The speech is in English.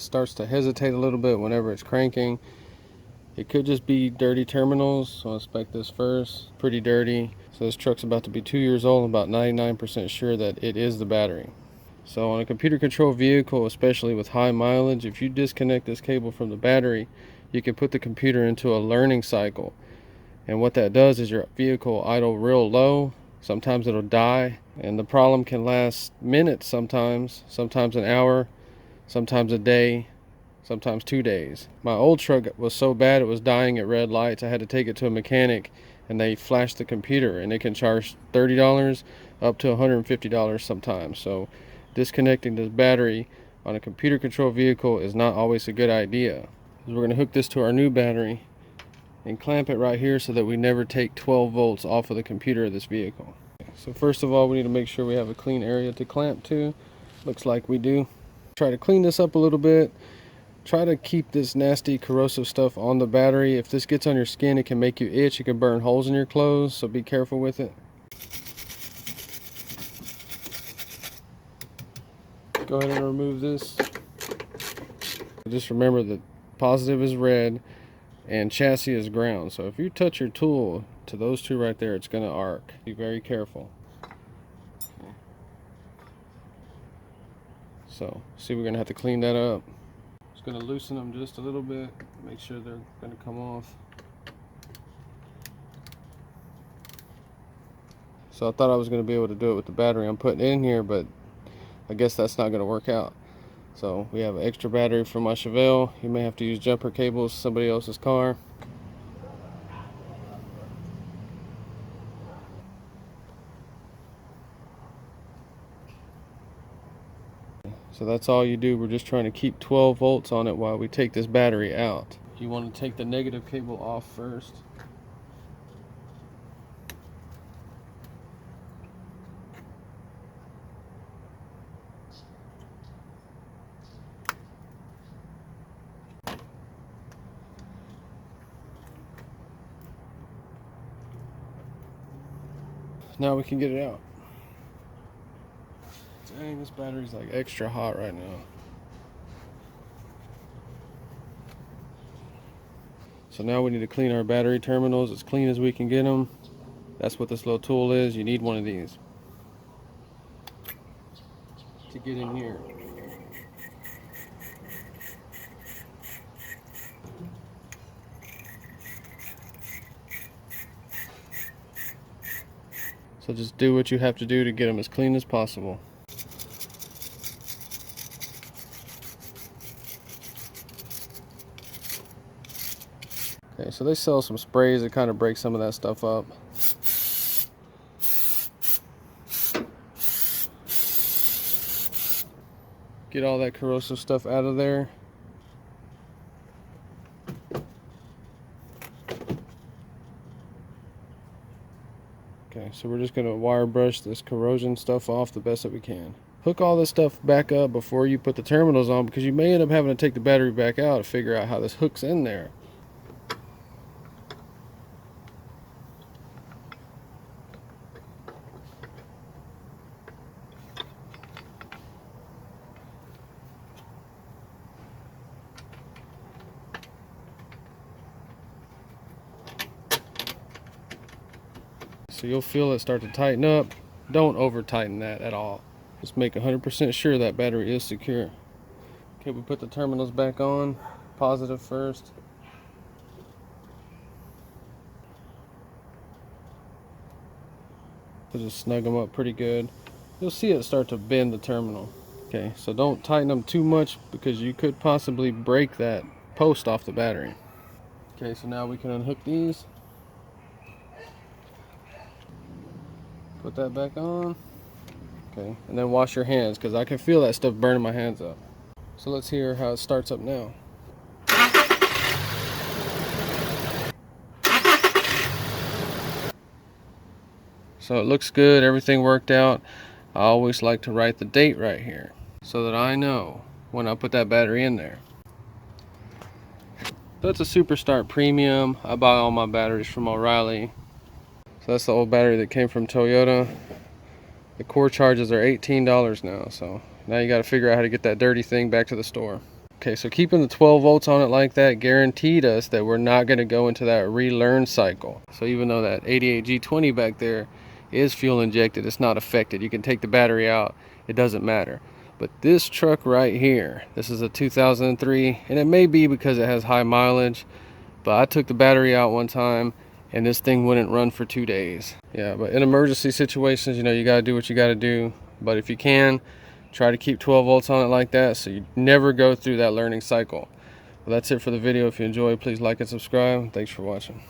starts to hesitate a little bit whenever it's cranking. It could just be dirty terminals, so I'll inspect this first. Pretty dirty. So this truck's about to be 2 years old. I'm about 99% sure that it is the battery. So on a computer controlled vehicle, especially with high mileage, if you disconnect this cable from the battery, you can put the computer into a learning cycle. And what that does is your vehicle will idle real low. Sometimes it'll die, and the problem can last minutes sometimes an hour, sometimes a day, sometimes 2 days. My old truck was so bad it was dying at red lights. I had to take it to a mechanic, and they flashed the computer, and it can charge $30 up to $150 sometimes. So disconnecting this battery on a computer controlled vehicle is not always a good idea. We're going to hook this to our new battery and clamp it right here so that we never take 12 volts off of the computer of this vehicle. So first of all, we need to make sure we have a clean area to clamp to. Looks like we do. Try to clean this up a little bit. Try to keep this nasty corrosive stuff on the battery. If this gets on your skin, it can make you itch. It can burn holes in your clothes, so be careful with it. Go ahead and remove this. Just remember that positive is red and chassis is ground. So if you touch your tool to those two right there, it's going to arc. Be very careful. Okay. So see, we're going to have to clean that up. Just going to loosen them just a little bit, make sure they're going to come off. So I thought I was going to be able to do it with the battery I'm putting in here, but I guess that's not going to work out. So we have an extra battery for my Chevelle. You may have to use jumper cables, somebody else's car. So that's all you do. We're just trying to keep 12 volts on it while we take this battery out. You want to take the negative cable off first. Now we can get it out. Dang, this battery's like extra hot right now. So now we need to clean our battery terminals as clean as we can get them. That's what this little tool is. You need one of these to get in here. So just do what you have to do to get them as clean as possible. Okay, so they sell some sprays that kind of break some of that stuff up. Get all that corrosive stuff out of there. Okay, so we're just going to wire brush this corrosion stuff off the best that we can. Hook all this stuff back up before you put the terminals on, because you may end up having to take the battery back out to figure out how this hooks in there. So you'll feel it start to tighten up. Don't over tighten that at all. Just make 100% sure that battery is secure. Okay, we put the terminals back on. Positive first. So just snug them up pretty good. You'll see it start to bend the terminal. Okay, so don't tighten them too much because you could possibly break that post off the battery. Okay, so now we can unhook these. Put that back on. Okay, and then wash your hands, because I can feel that stuff burning my hands up. So let's hear how it starts up now. So it looks good, everything worked out. I always like to write the date right here so that I know when I put that battery in there. So it's a Super Start Premium. I buy all my batteries from O'Reilly. So that's the old battery that came from Toyota. The core charges are $18 now, so now you got to figure out how to get that dirty thing back to the store. Okay, so keeping the 12 volts on it like that guaranteed us that we're not going to go into that relearn cycle. So even though that 88G20 back there is fuel injected, it's not affected. You can take the battery out, it doesn't matter. But this truck right here, this is a 2003, and it may be because it has high mileage, but I took the battery out one time and this thing wouldn't run for 2 days. Yeah, but in emergency situations, you know, you got to do what you got to do. But if you can, try to keep 12 volts on it like that so you never go through that learning cycle. Well, that's it for the video. If you enjoyed, please like and subscribe. Thanks for watching.